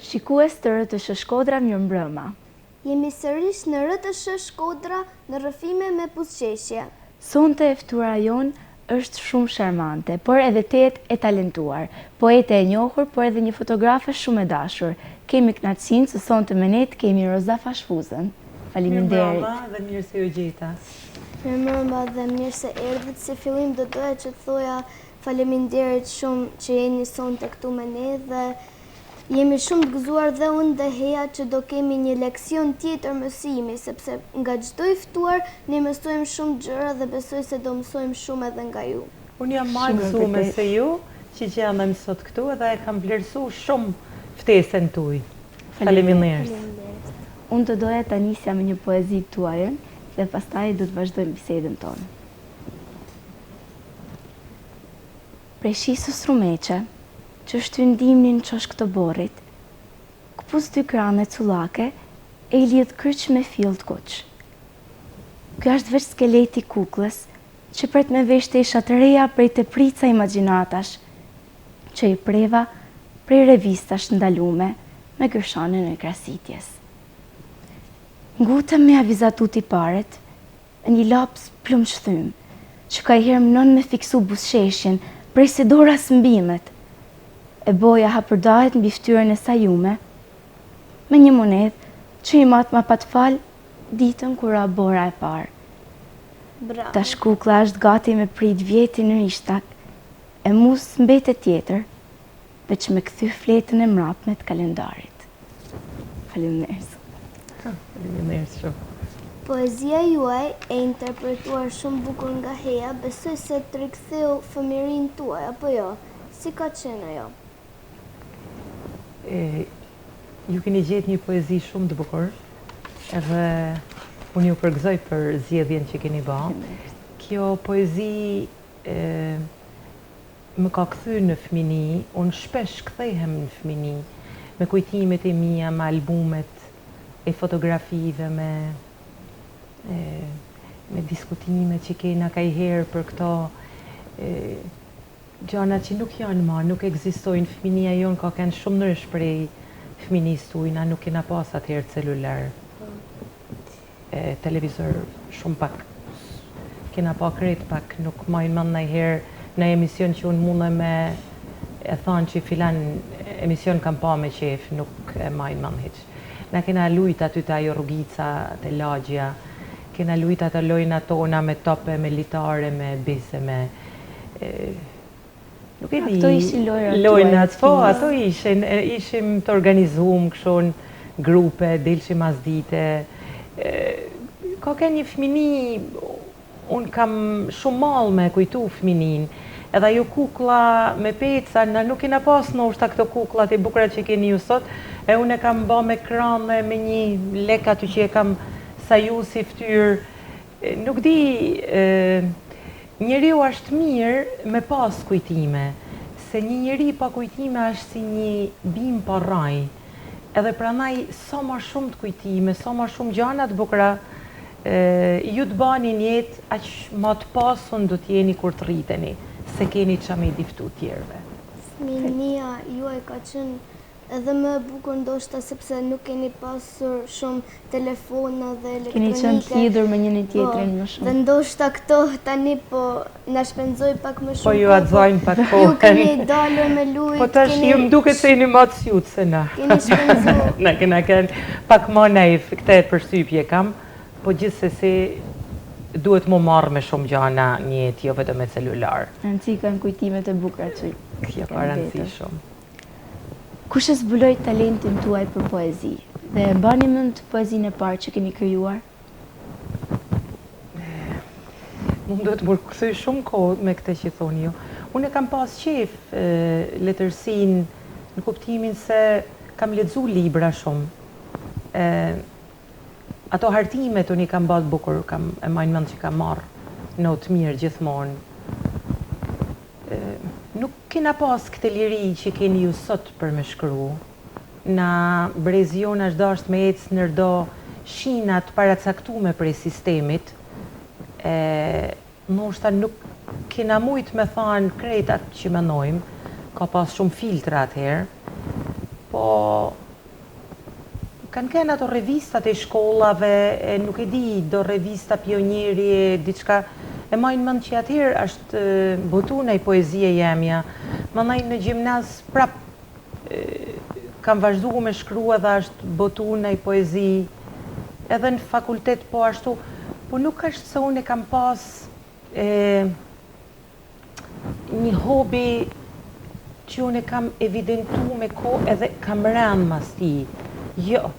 Shikues të RTS Shkodra, mirëmbrëma. Jemi sërish në RTS Shkodra në rrëfime me buzëqeshje. Sonte e ftuara jonë është shumë sharmante, por edhe e talentuar, poete e njohur, por edhe një fotografe shumë e dashur. Kemi kënaqësinë se sonte me ne kemi Roza Fashfuzën. Faleminderit. Mirëmbrëma dhe mirë se u gjeta. Mirëmbrëma dhe mirë se erdhët. Si fillim do doja që të thoja faleminderit shumë që jeni sonte këtu me ne dhe jemi shumë të gëzuar dhe unë dhe Heja që do kemi një leksion tjetër mësimi, sepse nga çdo i ftuar ne mësojmë shumë gjëra dhe besoj se do mësojmë shumë edhe nga ju. Unë jam më gëzuar se ju, që jam më sot këtu dhe e kam vlerësuar shumë ftesën tuaj. Faleminderit. Unë të doja ta nisja me një poezi tuaj dhe pastaj do të vazhdojmë bisedën tonë. Prej shisës rumeqe, që shtyndimin qoshk të borit, këpus dy krane culake, e I lidh kryq me fill të kuq. Kjo është veç skeleti kuklës, që pret me veshte isha të reja prej të prica imagjinatash, që I preva prej revistash ndalume me gërshanën e krasitjes. Ngutëm me avizatuti paret, një laps plum shthym, që ka I herë mënon me fiksu buzëqeshjen prej se dora sëmbimet, e boja hapërdahet mbi fytyrën e sajume, me një monedh që I mat ma pat fal ditën kur ra bora e parë. Tash kukla është gati me prit vjetin në rishtak, e mus mbetet tjetër, veç me kthy fletën e mrapme të kalendarit. Faleminderit. Faleminderit shumë. Poezia juaj e interpretuar shumë bukur nga Heja, besoj se të riktheu fëmijërinë tuaj, apo jo? Si ka qenë ajo? Ju keni gjetë një poezi shumë të bukur, edhe unë ju përgëzoj për zgjedhjen që keni bërë. Kjo poezi më ka kthy në fëmijëni, unë shpesh kthehem në fëmijëni, me kujtimet e mia, me albumet e fotografive, me diskutimet që kena kajherë për këto gjana që nuk janë ma, nuk ekzistojnë. Fëminia jonë ka kënë shumë nërësh prej fëminis tujna, nuk kena pas atëherë celular, televizor shumë pak, kena pa kret pak, nuk majnë mand nëjherë në emision që unë mundë me e thonë që filan emision kam pa me qef, nuk e majnë mand heq. Na kena lujt aty të ajo rrugica, të lagja, kena lujt atë lojna tona me tope, me litare, me bise, me... Nuk e di... Ato ishin lojnat, po, ato ishim të organizuar, këshon grupe, delshim as dite. Ka ke një fëmini, unë kam shumë mal me kujtu fëminin, edhe ajo kukla me peca, nuk kena pas nështë këto kuklat e bukra që keni ju sot, e unë e kam ba me kranë, me një lek aty që e kam saju si ftyrë. Nuk di, njeriu është mirë me pas kujtime, se një njeri pa kujtime është si një bim pa raj, edhe pranaj sa ma shumë të kujtime, sa ma shumë gjana të bukra, ju të bani jetë aq ma të pasun do t'jeni kur të rriteni, se keni qa me I diftu tjerve. Fëmijënia juaj ka qenë edhe më bukur ndoshta sepse nuk keni pasur shumë telefona dhe elektronike. Keni qenë të lidhur me njëri tjetrin më shumë. Dhe ndoshta këto tani po na shpenzoj pak më shumë. Po ju atzojnë pak kohën. Ju keni dalur me lujt. Po tash ju më duket se jeni më të sjut se na. Keni shpenzuar. Na kena kënë pak më naif, këtë përshtypje kam, po gjithsesi duhet mu marrë me shumë gjana një jetë, jo vetëm me celular. Rëndësi kanë kujtimet e bukura që Kjo ka rëndësi shumë. Kush e zbuloi talentin tuaj për poezi? Dhe e mbani mend poezinë e parë që keni krijuar? Unë do të më kthy shumë kohë me këtë që thoni ju. Unë e kam pas qef letërsinë në kuptimin se kam lexu libra shumë. Ato hartimet unë I kam bërë bukur, e majnë mend që kam marrë notë mirë gjithmonë. Nuk kena pas këtë liri që keni ju sot për me shkru. Na brezion është dasht me ecë nërdo shinat paracaktume prej sistemit. Ndoshta nuk kena mujt me thanë krejt atë që menojmë, ka pas shumë filtra atëherë, po kanë kënë ato revistat e shkollave, nuk e di, do revista Pionieri e diçka, e majnë mënd që atëherë është botu në i poezie jemja, më nëjnë në gjimnaz prap kam vazhdu me shkrua dhe është botu në i poezi, edhe në fakultet po ashtu, po nuk është se unë e kam pas një hobi që unë e kam evidentu me ko edhe kam rënë mas ti. Jo,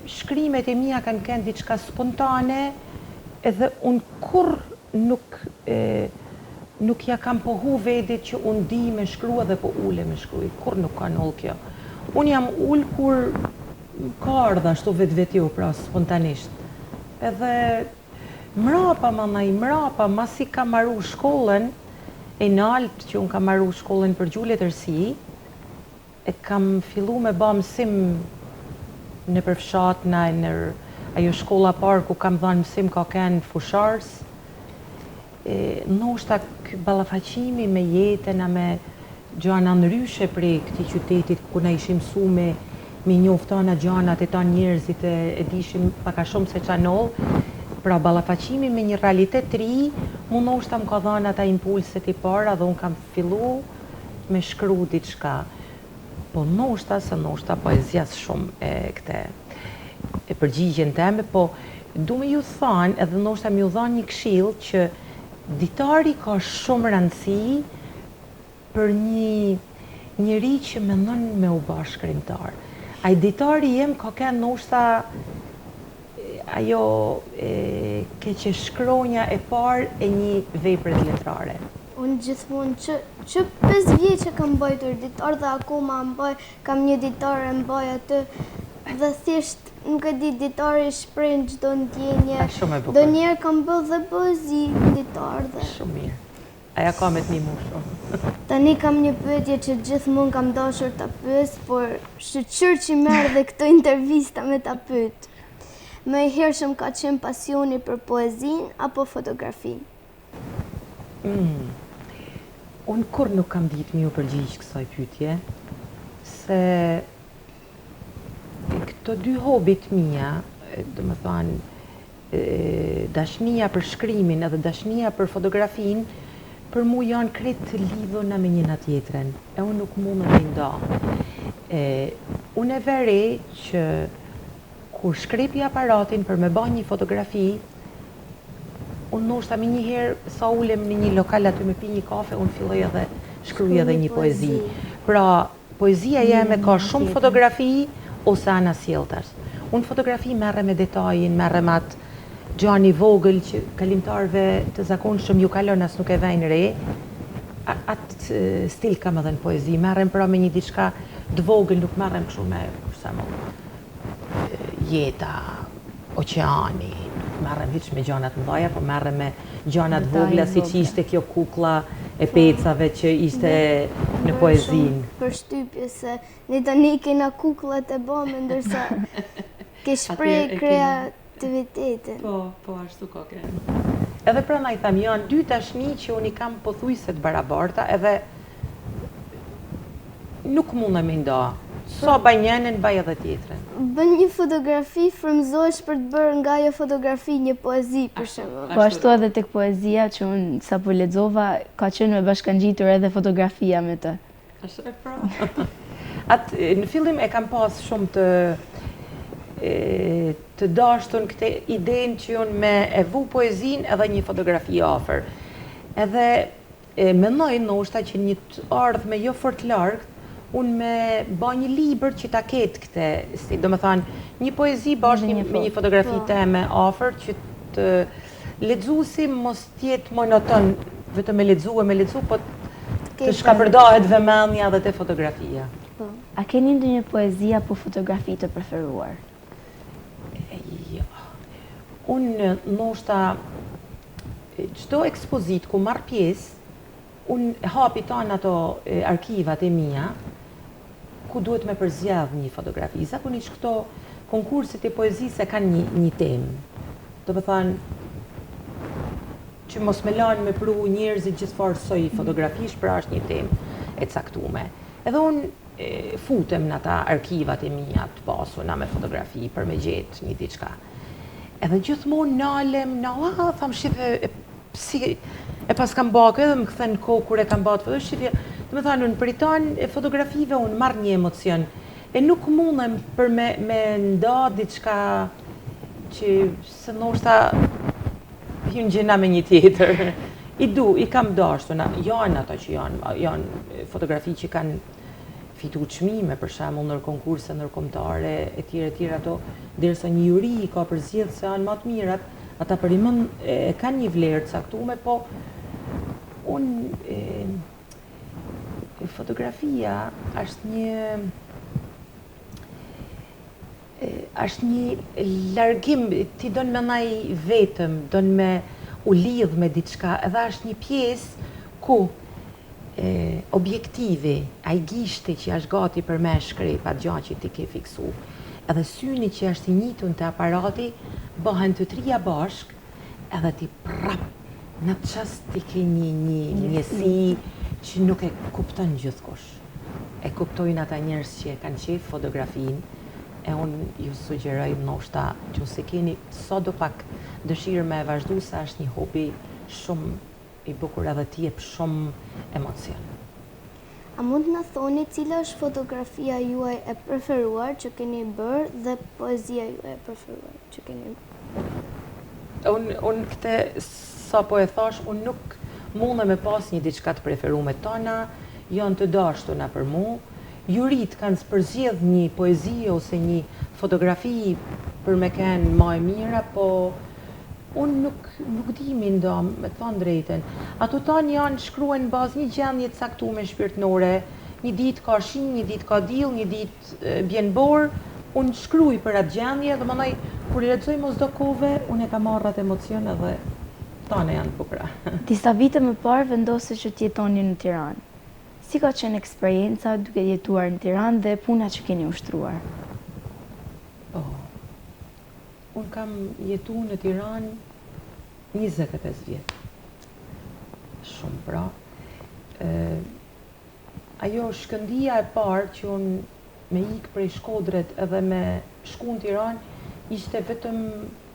shkrimet e mia kanë kënë diçka spontane edhe unë kur nuk ja kam pohu vedit që unë di me shkrua dhe po ule me shkruj, kur nuk ka null kjo. Unë jam ullë kur ka ardha ashtu vetë pra spontanisht. Edhe mrapa, masi ka marru shkollën, e nalt që unë kam marru shkollën për gjuhë letërsi, e kam fillu me ba mësim në përfshat në ajo shkolla parë ku kam dhanë mësim ka kënë fushars. Ndoshta ballafaqimi me jetën, me gjana ndryshe prej këtij qytetit ku na ishim mësu me njoftana gjanat e ta njerëzit e dishim paka shumë se çanol. Pra ballafaqimi me një realitet të ri, mu ndoshta më ka dhënë ata impulset i para dhe unë kam fillu me shkru diçka. Po ndoshta poezia shumë e përgjigjen teme, po du me ju thanë edhe ndoshta me ju dhanë një këshill që ditari ka shumë rëndësi për një njeri që mendon me u bë shkrimtar. Ai ditari jem ka kënë ndoshta ajo keqe shkronja e parë e një vepre letrare. Unë gjithmonë që 5 vjeqe kam bajtur ditar dhe akoma kam një ditar e mbaj aty dhe thjesht nuk e di, ditari shprehën çdo ndjenje. Do njerë kam bërë dhe poezi ditar dhe. Shumë mirë. Aja ka me të një mu shumë. Tani kam një pyetje që gjithmonë kam dashur ta pyes, por shqyr që merr dhe këtë intervista me ta pyet. Më i hershëm ka qenë pasioni për poezinë apo fotografinë? Unë kur nuk kam ditë mi u përgjigj kësaj pyetje, se këto dy hobit mia, do më thonë, dashnia për shkrimin edhe dashnia për fotografin, për mu janë krejt të lidhuna me njëna tjetrën, e unë nuk mu me nda. Unë e veri që kur shkrepi aparatin për me ba një fotografi, unë ndoshta me njëherë sa ulem në një lokal aty me pi një kafe, unë filloj edhe shkruaj edhe një poezi. Pra, poezia jeme ka shumë fotografi ose ana sjelltash. Unë fotografi merre me detajin, merre me atë gjani vogël që kalimtarve të zakonshëm ju kalon as nuk e vejnë re. Atë stil kam edhe në poezi, merrem pra me një diçka të vogël, nuk merrem kështu me jeta, oqeani, merrem hiç me gjanat mëdha, po merrem me gjanat vogla siç ishte kjo kuklla e pecave që ishte në poezinë. Përshtypje se ne tani kena kukullat e bëme, ndërsa ke shpreh kreativitetin. Po, ashtu ka kënë. Edhe prandaj tham, janë dy tashni që unë i kam pothuajse të barabarta, edhe nuk mundem me nda. Sa baj njënën, baj edhe tjetrën. Bën një fotografi, frymëzohesh për të bërë nga ajo fotografi një poezi, për shembull. Po ashtu edhe tek poezia që unë sapo lexova, ka qenë me bashkangjitur edhe fotografia me të. Ashtu e pra. Në fillim e kam pas shumë të dashtun këtë idenë që unë me e vu poezin edhe një fotografi afër. Edhe mendoj ndoshta që një të ardhme jo fort larg, unë me ba një libër që ta ketë këte, do me thanë, një poezi bashkë me një fotografi teme afër, që të lexuesi mos tjetë monoton, vetëm me lexu, po të shkapërdahet vëmendja dhe te fotografia. A keni ndonjë poezi apo fotografi të preferuar? Jo. Unë ndoshta çdo ekspozit ku marr pjesë, unë hapi tanë ato arkivat e mia, ku duhet me përzjedh një fotografi. Zakonisht këto konkurset e poezisë kanë një temë. Do të thënë që mos me lanë me pru njerëzit gjithfarë soi fotografish, pra është një temë e caktume. Edhe unë futem në ata arkivat e mia të pasuna me fotografi për me gjetë një diçka. Edhe gjithmonë nalem, tham shife, si e pas kam bakë edhe më këthen kohë kur e kam bakë foto, shife, dhe me thanë, unë për i tanë fotografive unë marrë një emocion, e nuk mundem për me nda diçka që se ndoshta hynë gjena me një tjetër. I kam dashur, janë ato që janë fotografi që kanë fitu çmime për shembull ndër konkurse ndërkombëtare e tjera ato, derisa një juri i ka përzgjedhur se janë më të mirat, ata për i kanë një vlerë të caktuar, po fotografia është një largim, ti don me ndaj vetëm, don me u lidh me diçka, edhe është një pjesë ku objektivi, ai gishti që është gati për me shkrepa gjatë që ti ke fiksu, edhe syni që është i njëjtun te aparati, bëhen të trija bashk, edhe ti prap në çast ti ke një njësi që nuk e kupton gjithkush. E kuptojnë ata njerëz që e kanë qef fotografinë, e unë ju sugjeroj ndoshta që se keni sado pak dëshirë me e vazhdu, se është një hobi shumë i bukur edhe ti jep shumë emocion. A mund në thoni cila është fotografia juaj e preferuar që keni bërë dhe poezia juaj e preferuar që keni bërë? Unë këte, sa po e thash, unë nuk mundë me pas një diçka të preferume tona, janë të dashtuna për mu. Jurit kanë përzgjedh një poezi ose një fotografi për me kenë ma e mira, po unë nuk di mi nda, me të thonë drejten. Ato tanë janë shkruen në bazë një gjendje të caktuar shpirtënore, një ditë ka shi, një ditë ka diell, një ditë bjen borë, unë shkruaj për atë gjendje dhe mandaj kur i lexoj mos do kove, unë e kam marrë atë emocion edhe tane janë bukura. Disa vite më parë vendose që të jetoni në Tiranë. Si ka qenë eksperienca duke jetuar në Tiranë dhe puna që keni ushtruar? Unë kam jetu në Tiranë 25 vjetë. Shumë pra. Ajo shkëndia e parë që unë me ikë prej Shkodrët edhe me shku në Tiranë, ishte vetëm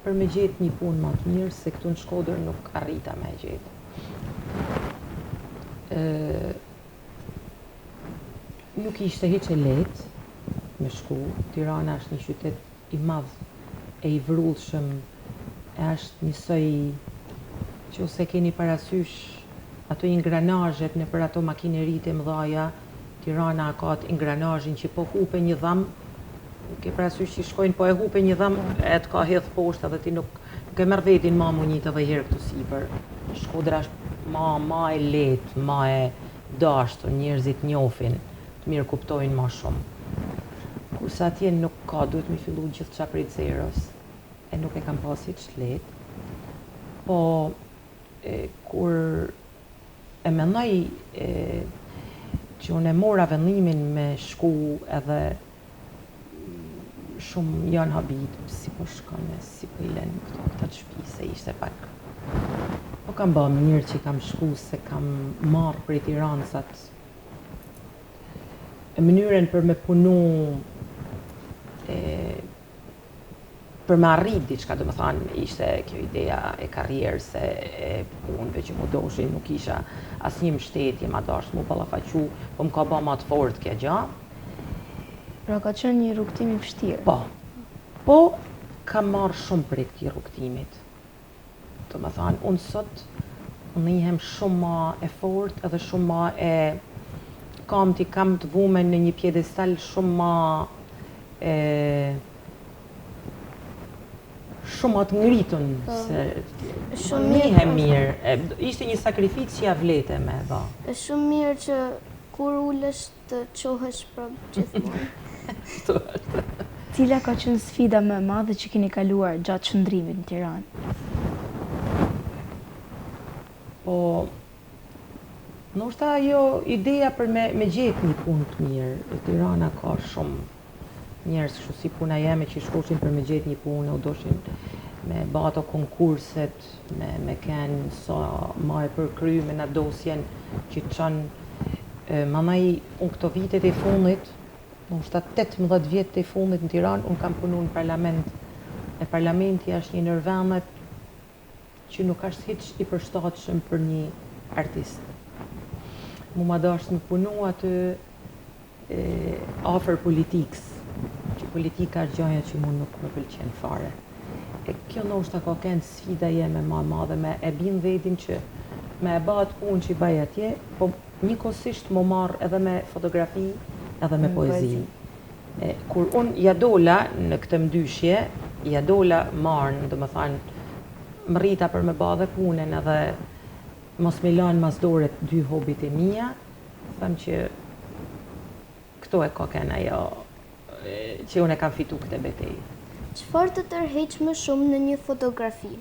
për me gjetë një punë më të mirë, se këtu në Shkodrë nuk arrita me gjetë. Nuk ishte hiç e lehtë me shku. Tirana është një qytet i madh, e i vrullshëm, është njësoj që ose keni parasysh ato ingranazhet në për ato makinerit e mëdhaja, Tirana ka atë ingranazhin që po hupe një dham, ke parasysh që shkojnë po e hupe një dham, e të ka hedh poshtë edhe ti nuk e merr vetin ma munjit edhe herë këtu sipër. Shkodra është ma e lehtë, ma e dashtur, njerëzit njohin, të mirë kuptojnë ma shumë. Kurse atje nuk ka, duhet mi fillu gjithçka prej zeros, e nuk e kam pas hiç lehtë. Po kur e mendoj që unë e mora vendimin me shku edhe shumë janë habit, si po shkone, si po i len këta të shtëpi, se ishte pak. Po kam bë mirë që kam shku, se kam marrë prej Tiranësat mënyrën për me punu, për me arrit diçka, do më thanë, ishte kjo ideja e karrierës, e punëve që mu doshin, nuk isha asnjë mbështetje, ma dash mu ballafaqu, po më ka ba ma të fort kjo gjë. Pra ka qenë një rrugtim i vështirë. Po kam marrë shumë prej këtij rrugtimit. Do më thanë, unë sot ndihem shumë ma e fort edhe shumë ma kam të vume në një pjedestal shumë ma shumë atë ngritun, se ndihem mirë. Ishte një sakrificë që ja vlete me dha. Është shumë mirë që kur ulesh të qohesh prapë gjithmonë. Cila ka qenë sfida më e madhe që keni kaluar gjatë qëndrimit në Tiranë? Po, ndoshta ajo ideja për me gjetë një punë të mirë. Tirana ka shumë njerëz kështu si puna jeme që shkoshin për me gjetë një punë, u doshin me bë ato konkurset, me kenë sa ma e përkry me na dosjen që çon Manaj, unë këto vitet e fundit, ndoshta 18 vjet e fundit në Tiranë, unë kam punu në parlament. E parlamenti është një ndër vendet që nuk është hiç i përshtatshëm për një artist. Mu ma dash më punu aty afër politikës, që politika është gjaja që mu nuk më pëlqen fare. E kjo ndoshta ka kënë sfida jeme ma madhe, me e bin vedin që me e bat punë që i baj atje, po njëkohësisht më marr edhe me fotografi edhe me poezi. Kur unë ja dola në këtë mdyshje, ja dola marrën, do më thanë, më rrita për me ba dhe punën edhe mos me lanë mas dore 2 hobit e mija, thëmë që këto e ka kënë ajo që unë e kam fitu këtë betej. Çfarë të tërheq më shumë në një fotografi?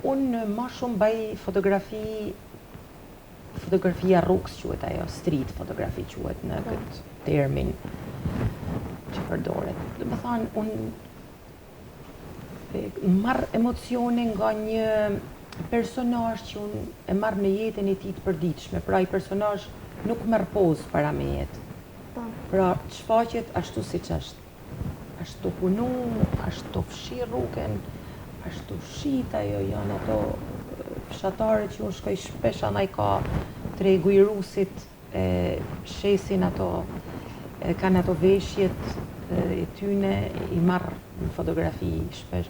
Unë ma shumë baj fotografia rrugës quhet ajo, street fotografi quhet në këtë termin që përdoret. Dhe më thanë, unë marr emocione nga një personazh që unë e marr në jetën e tij të përditshme. Pra ai personazh nuk merr pozë para me jetë. Pra shfaqet ashtu siç është. Ashtu punu, ashtu fshi rrugën, ashtu shit ajo, janë ato fshatare që unë shkoj shpesh, anaj ka tregu i Rusit, shesin ato, kanë ato veshjet e tyne, i marr në fotografi shpesh.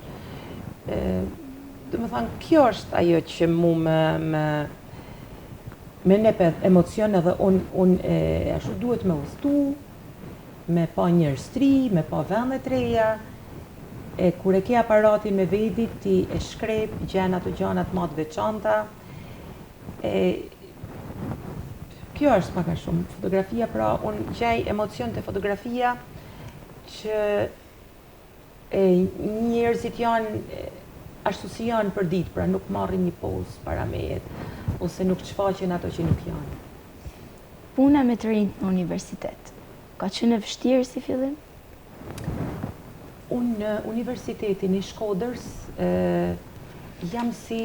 Dhe më thanë, kjo është ajo që mu me nepet emocion, edhe unë ashtu duhet me udhëtu, me pa njerëztri, me pa vende të reja, kur e ke aparatin me vedit, ti e shkrep, gjen ato gjanat ma të veçanta. Kjo është pak a shumë fotografia, pra unë gjej emocion të fotografia që njerëzit janë ashtu si janë për ditë, pra nuk marrin një pozë para me jetë, ose nuk shfaqen ato që nuk janë. Puna me të rinjt në universitet, ka qenë e vështirë si fillim? Unë në Universitetin e Shkodrës jam si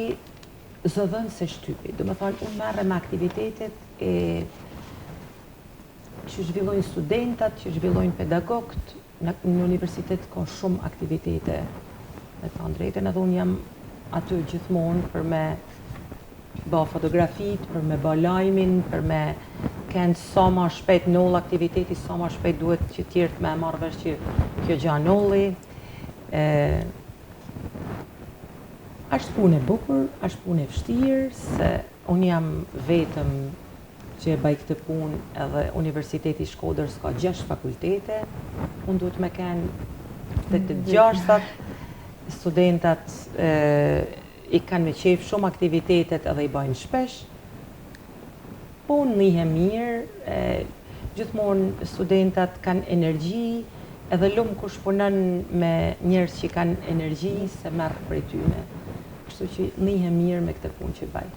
zëdhënëse shtypi. Do më thonë, unë merre me aktivitetet që zhvillojnë studentat, që zhvillojnë pedagogët. Në universitet ka shumë aktivitete, me thënë drejtën, edhe unë jam aty gjithmonë për me ba fotografit, për me ba lajmin, për me kënë sa ma shpejt noll aktiviteti, sa ma shpejt duhet që tjertë me marrë vesh që kjo gja nolli. Ashtë punë e bukur, ashtë punë e vështirë, se unë jam vetëm që e baj këtë punë, edhe Universiteti Shkodrës ka 6 fakultete, unë duhet me kënë të 6 studentat i kanë me qef shumë aktivitetet edhe i bajnë shpesh, po nihe mirë, gjithmonë studentat kanë energji, edhe lumë kush punon me njerëz që kanë energji se merr prej tyne. Kështu që nihe mirë me këtë punë që baj.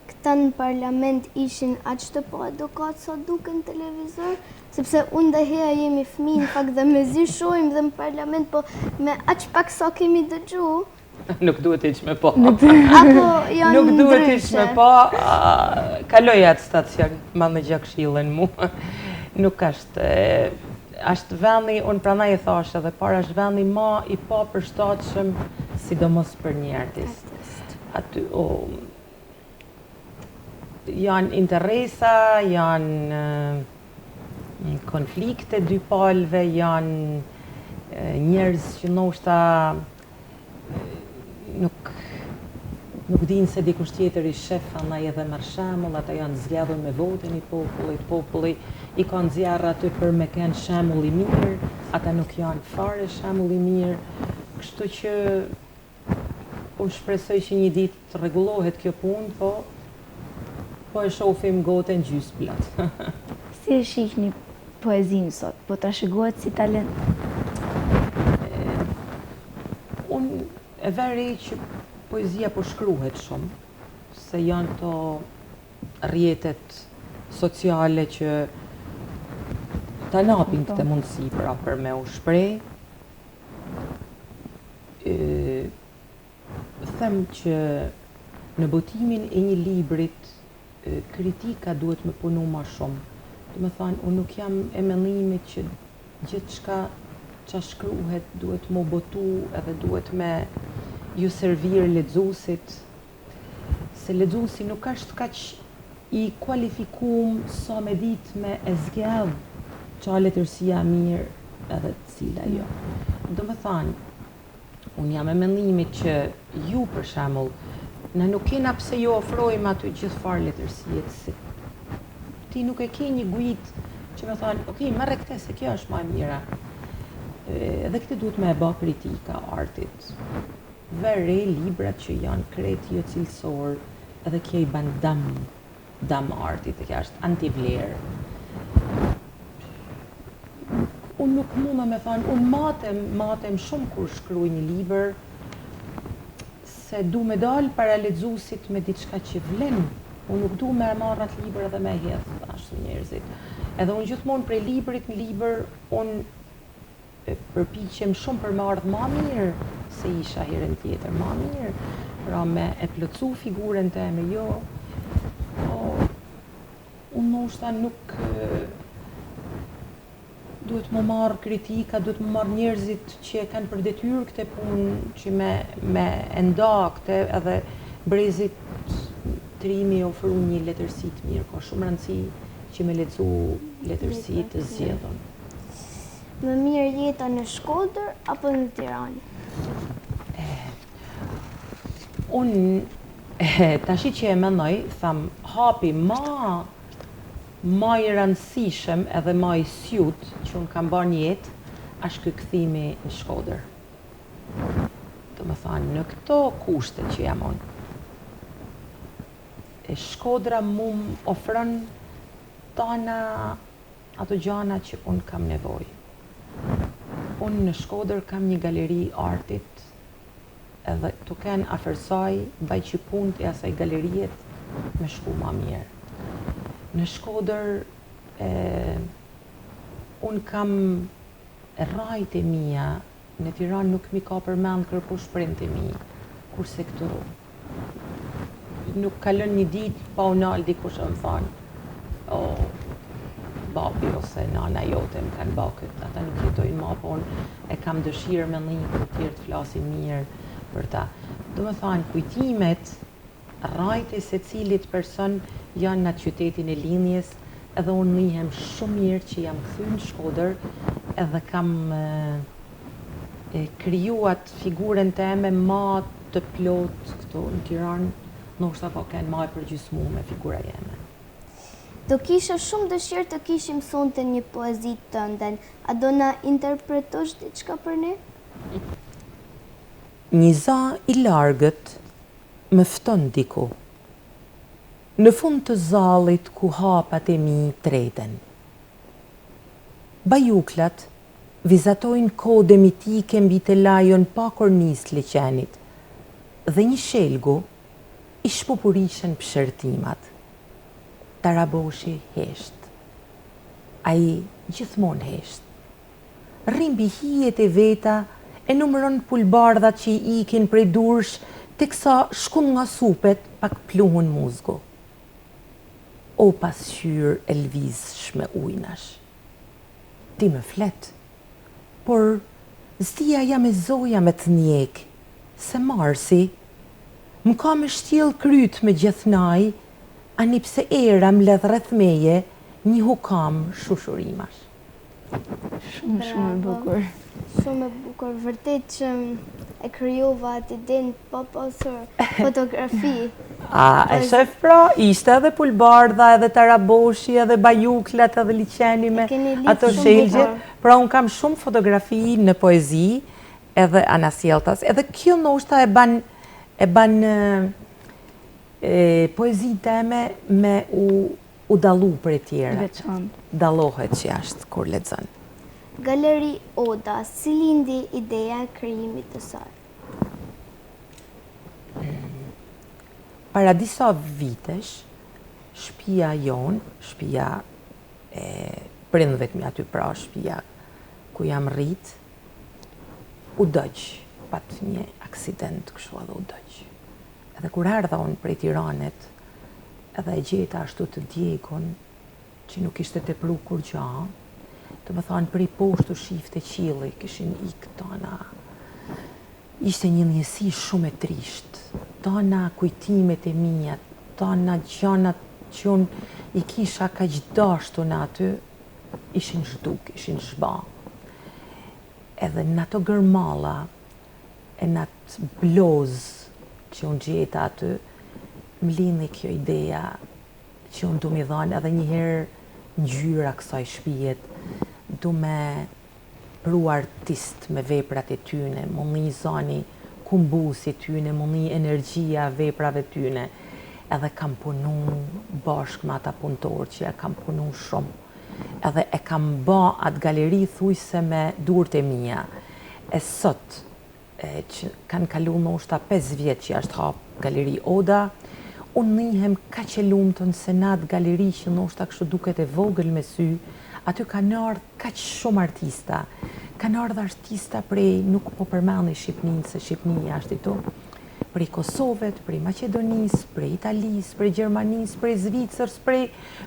Këta në parlament ishin aq të po edukat sa duke në televizor? Sepse unë dhe heja jemi fëmijë, në fakt dhe me zi shohim dhe në parlament, po me aq pak sa kemi dëgju. Nuk duhet iq me po. Apo janë Nuk duhet iq ndryshe? me po, kaloj atë stacion, ma me gjakshilën mu. Nuk është vendi, unë pranaj e thashe dhe para është vendi ma i pa përshtatshëm, sidomos për një artist. Aty, janë interesa, janë konflikte dy palëve, janë njerëz që ndoshta nuk dinë se dikush tjetër i shef, andaj edhe merr shembull, ata janë zgjedhur me votën i popullit, populli i ka nxjerrë aty për me kenë shembull i mirë, ata nuk janë fare shembull i mirë, kështu që unë shpresoj që një ditë të rregullohet kjo punë, po e shohim gotën gjysmë plot. Si e shihni poezinë sot? Po trashëgohet si talent? Unë e veri që poezia po shkruhet shumë, se janë to rrjetet sociale që ta napin këtë mundësi pra për me u shpreh. Them që në botimin e një librit, kritika duhet me punu ma shumë. Do me thonë, unë nuk jam e menimit që gjithë shka që shkruhet duhet më botu edhe duhet me ju servir lexuesit, se lexuesi nuk është kaq i kualifikum sa me ditë me e zgjedh qa letërsia mirë edhe cila jo. Do me thonë, unë jam e menimit që ju për shembull, ne nuk kena pse ju ofrojmë aty gjithë farë letërsijet, se ti nuk e ke një gujt që me thonë, ok, merre këtë se kjo është më e mira. Edhe këtë duhet me e bë kritika artit. Vere librat që janë krejt jo cilësor, edhe kjo i ban dam artit, e kjo është antivlerë. Unë nuk mundë me thonë, unë matem shumë kur shkruaj një libër, se du me dalë para lexuesit me diçka që vlen. Unë nuk du me marrë atë libër edhe me hedh, ashtu njerëzit. Edhe unë gjithmonë prej librit në libër, unë përpiqem shumë për me ardhë ma mirë se isha herën tjetër, ma mirë. Pra me e plotsu figurën teme, jo. Unë ndoshta nuk duhet më marrë kritika, duhet më marrë njerëzit që kanë për detyrë këtë punë që me nda këtë edhe brezit trimi ofru një letërsi të mirë, ka shumë rëndësi që me lexu letërsi të zgjedhur. Më mirë jeta në Shkodër apo në Tiranë? Unë tashi që e mendoj, tham hapi ma i rëndësishëm edhe ma i sjut që unë kam bërë një jetë, është ky kthimi në Shkodër. Do me thënë, në këto kushte që jam unë, Shkodra mu më ofron tana ato gjana që unë kam nevojë. Unë në Shkodër kam një galeri artit, edhe të kenë afërsaj, baj që punët e asaj galeriet me shku ma mirë. Në Shkodër, unë kam rajt e mija, në Tiranë nuk mi ka përmend kërko shprint e mi, kurse këtu nuk kalon një ditë pa u nalë dikush më thanë, babi ose nana jote më kanë bë këtë, ata nuk jetojnë ma, po unë e kam dëshirë me një për tjerë të flasin mirë për ta. Do me thanë, kujtimet, rajt e se cilit person janë në qytetin e linjes, edhe unë njihem shumë mirë që jam kthy në Shkodër, edhe kam krijuat figurën teme ma të plot këtu në Tiranë, ndoshta po kanë ma e përgjysmuar me figura jeme. Do kisha shumë dëshirë të kishim sonte një poezi tënden, a do na interpretosh diçka për ne? Një za i largët më fton diku. Në fund të zallit ku hapat e mi treten. Bajuklat vizatojnë kode mitike mbi të lajon pa kornis liqenit, dhe një shelgu i shpupurishen pëshërtimat. Taraboshi hesht. Ai gjithmonë hesht. Rrimbi hijet e veta e numëron pulbardhat që i ikin prej dursh, teksa shkun nga supet pak pluhun muzgu. O pasqyrë e lvizshme ujnash. Ti më flet, por zdia ja me zoja me të njek, se Marsi më ka me shtjell kryt me gjithnaj, ani pse era më ledh rreth meje një hukam shushurimash. Shumë e bukur. Shumë e bukur, vërtet që e krijova atë idenë pa pasur fotografi. E shef pra, ishte edhe pulbardha, edhe taraboshi, edhe bajuklat, edhe liqeni me ato shelgjet. Pra unë kam shumë fotografi në poezi, edhe anasjeltas. Edhe kjo ndoshta e ban poezi teme me u dallu për e tjera. Dallohet që ashtë kur lexon. Galeri Oda, si lindi ideja e krijimit të saj? Para disa vitesh, shtëpia jon, shtëpia e prindëve të mi aty pra, shtëpia ku jam rrit, u dëgj, pat një aksident kështu edhe u dëgj. Edhe kur erdha unë prej Tiranit, edhe e gjeta ashtu të djegun, që nuk ishte tepru kur gja, të më thanë prej poshtë u shifte qili, kishin ikë tana. Ishte një njësi shumë e trisht, tana kujtimet e mija, tana gjanat që unë i kisha ka gjithashtu në aty, ishin zhduk, ishin zhba. Edhe në ato gërmala, e në atë bloz që unë gjeta aty, më lini kjo ideja që unë du mi dhanë edhe njëherë ngjyra kësaj shpijet, du me pru artist me veprat e tyne, më një zani kumbusi tyne, më një energjia veprave tyne, edhe kam punu bashk me ata punëtor që e kam punu shumë, edhe e kam ba atë galeri thujse me durët e mija. E sot, që kanë kalu më ushta 5 vjetë që është hapë galeri Oda, unë njëhem ka që lumëtën se në atë galeri që në ushta kështu duket e vogël me sy, aty kanë ardhë ka që shumë artista. Kanë ardhë artista prej, nuk po përmeni Shqipninë, se Shqipnija është i to, prej Kosovet, prej Macedonisë, prej Italisë, prej Gjermanisë, prej Zvicërës, prej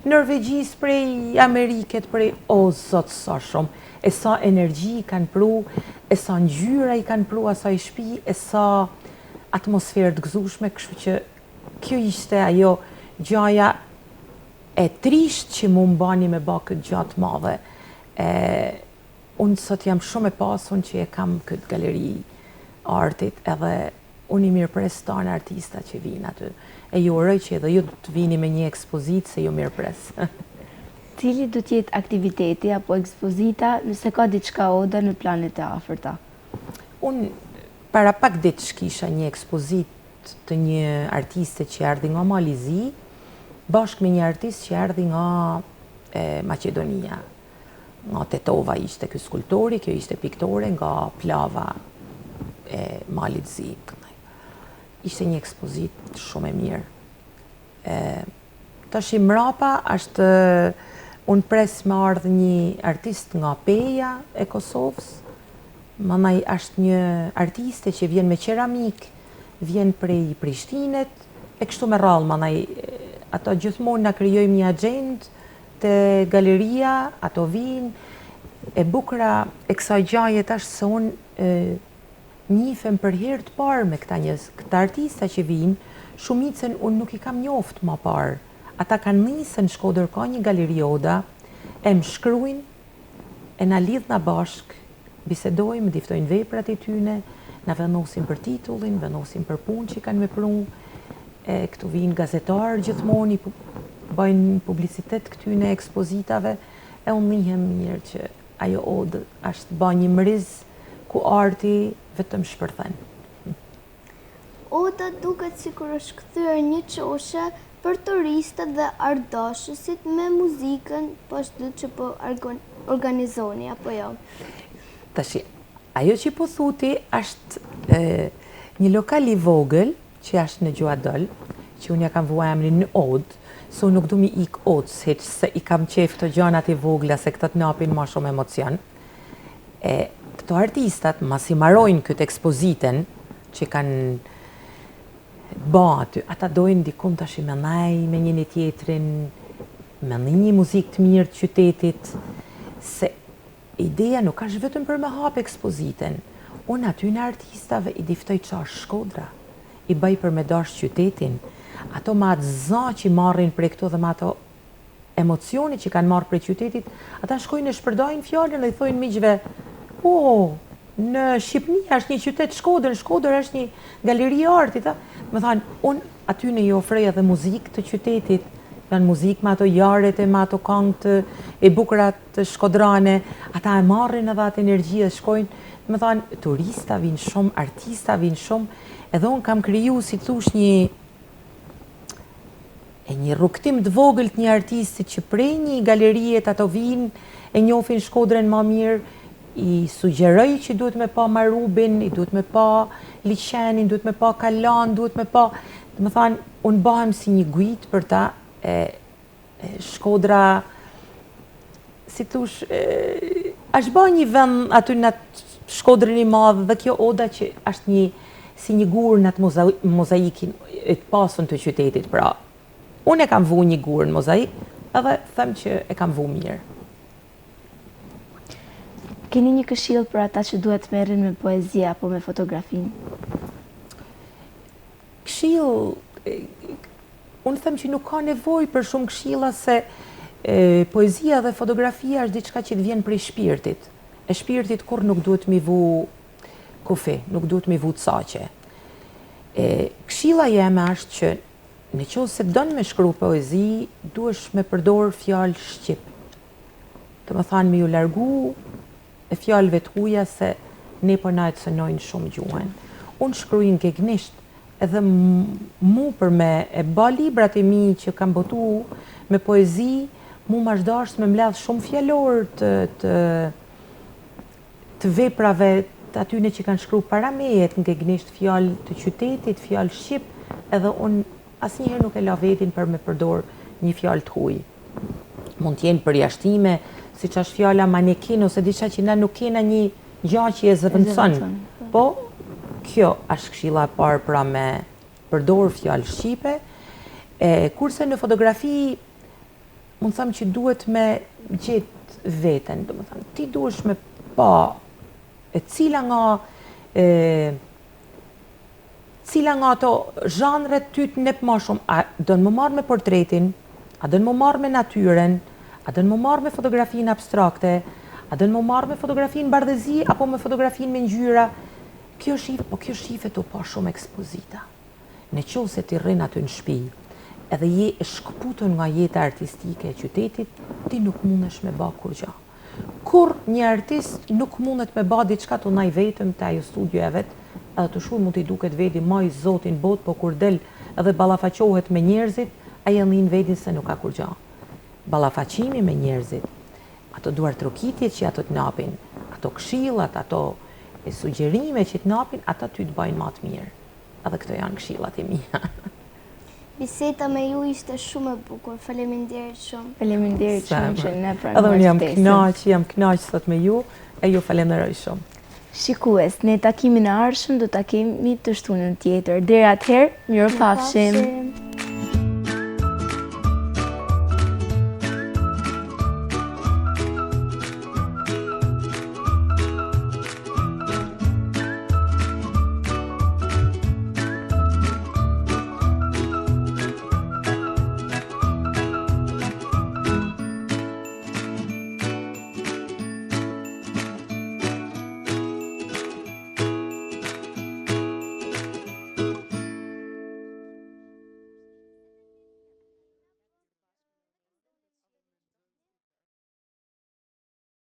Norvegjisë, prej Ameriket, prej zot sa shumë. E sa energji i kanë pru, e sa ngjyra i kanë pru asaj shtëpi, e sa atmosferë të gëzueshme, kështu që kjo ishte ajo gjaja e trisht që mu mbani me ba këtë gjatë madhe. Unë sot jam shumë e pasun që e kam këtë galeri artit, edhe unë i mirë pres tanë artista që vinë aty. E ju uroj që edhe ju të vini me një ekspozit se ju mirë pres. Cili do t'jetë aktiviteti apo ekspozita nëse ka diçka Oda në planet e afërta? Unë para pak ditë kisha një ekspozit të një artiste që erdhi nga Malizi, bashkë me një artist që erdhi nga Macedonia. Nga Tetova ishte ky skulptori, kjo ishte piktore nga Plava e Malizi. Ishte një ekspozit shumë e mirë. Tash i mrapa është unë pres me ardhë një artist nga Peja e Kosovës, manaj është një artiste që vjen me keramik, vjen prej Prishtinet, e kështu me rrallë, manaj ato gjithmonë na krijojmë një agjendë te galeria, ato vinë, e bukra e kësaj gjaje tash se unë njifem për herë të parë me këta artista që vinë, shumicën unë nuk i kam njoftë më parë. Ata kanë nisën në Shkodër, ka një galeri Oda, e më shkrujnë, e na lidh na bashk, bisedojmë, diftojnë veprat e tyne, na vendosin për titullin, vendosin për punë që kanë me prunë, këtu vinë gazetarë gjithmoni, bëjnë publicitet këtyne ekspozitave, e unë njihem mirë që ajo Odë është ba një mëriz ku arti vetëm shpërthen. Oda duket sikur është kthyer një qoshe për turistët dhe ardashësit me muzikën, po ashtu që po organizoni, apo jo? Tashi, ajo që po thuti është një lokal i vogël, që është në Gjuadël, që unë ja kam vua emrin në Odë, se unë nuk du mi ik Odës, heq se i kam qef të gjanat i vogla, se këtë të napin ma shumë emocion. Këto artistat, mas i marojnë këtë ekspoziten, që kanë ba aty, ata dojnë dikum tash i menaj me njëni tjetrin, me një muzik të mirë të qytetit, se ideja nuk është vetëm për me hap ekspoziten. Unë aty në artistave i diftoj qa është Shkodra, i bëj për me dash qytetin, ato ma atë za që marrin për këto dhe ma ato emocioni që kanë marrë për qytetit, ata shkojnë e shpërdojnë fjallën dhe i thojnë miqve, në Shqipni është një qytet Shkodër është një galeri artit, më thanë, unë aty në i ofrej edhe muzik të qytetit, janë muzik me ato jaret e me ato këngët e bukrat të shkodrane, ata e marrin edhe atë energji dhe shkojnë, më thanë, turista vinë shumë, artista vinë shumë, edhe unë kam kriju, si thush, një rrugtim të vogël të një artisti që prej një galeriet ato vinë, e njofin Shkodrën ma mirë, i sugjeroj që duhet me pa Marubin, i duhet me pa Liqenin, duhet me pa Kalan, duhet me pa, më thanë, unë bëhem si një gujt për ta, Shkodra, si thush, është ba një vend aty në Shkodrën i madhë, dhe kjo Oda që është një si një gurë në atë mozaikin e të pasën të qytetit. Pra, unë e kam vu një gurë në mozaik, edhe them që e kam vu mirë. Keni një këshill për ata që duhet merren me poezi apo me fotografinë? Këshill, unë them që nuk ka nevojë për shumë këshilla se poezia dhe fotografia është diçka që të vjen prej shpirtit. E shpirtit kur nuk duhet mi vu kufi, nuk duhet mi vu caqe. Këshilla jeme është që në qoftë se don me shkru poezi, duhesh me përdor fjalë shqip. Të më thanë me ju largu e fjalëve të huaja se ne po na e cënojnë shumë gjuhën. Unë shkruaj në gegnisht, edhe mu për me e ba librat e mi që kam botu me poezi, mu ma shdash me mbledh shumë fjalor të veprave të atyne që kanë shkru para mejet në gegnisht, fjalë të qytetit, fjalë shqip, edhe unë asnjëherë nuk e la vetin për me përdor një fjalë të huaj. Mund t'jenë përjashtime, siç është fjala manekin ose diçka që na nuk kena një gjë që e zëvendëson. Po kjo është këshilla e parë pra me përdor fjalë shqipe. Kurse në fotografi mund them që duhet me gjetë veten, domethënë ti duhesh me pa cila nga ato zhanret ty të nep më shumë. A do në më marrë me portretin, a do në më marrë me natyren, a do në më marrë me fotografinë abstrakte, a do në më marrë me fotografinë bardhëzi, apo me fotografinë me ngjyra. Kjo shife të pa shumë ekspozita. Në qoftë se ti rrin aty në shtëpi, edhe je e shkëputën nga jeta artistike e qytetit, ti nuk mundesh me ba kur gjë. Kur një artist nuk mundet me ba diçka të naj vetëm të ajo studio e vetë, edhe të shumë mund t'i duket veti ma i zotin bot, po kur del edhe ballafaqohet me njerëzit, ai e lin vetin se nuk ka kur gjë. Ballafaqimi me njerëzit, ato duar trokitjet që ato të napin, ato këshillat, ato sugjerime që të napin, ata ty të bajnë ma të mirë. Edhe këto janë këshillat e mia. Biseda me ju ishte shumë e bukur. Faleminderit shumë. Faleminderit shumë që na pranuar. Edhe unë jam kënaq sot me ju, e ju falenderoj shumë. Shikues, në takimin e ardhshëm do ta kemi të shtunën tjetër. Deri atëherë, mirupafshim.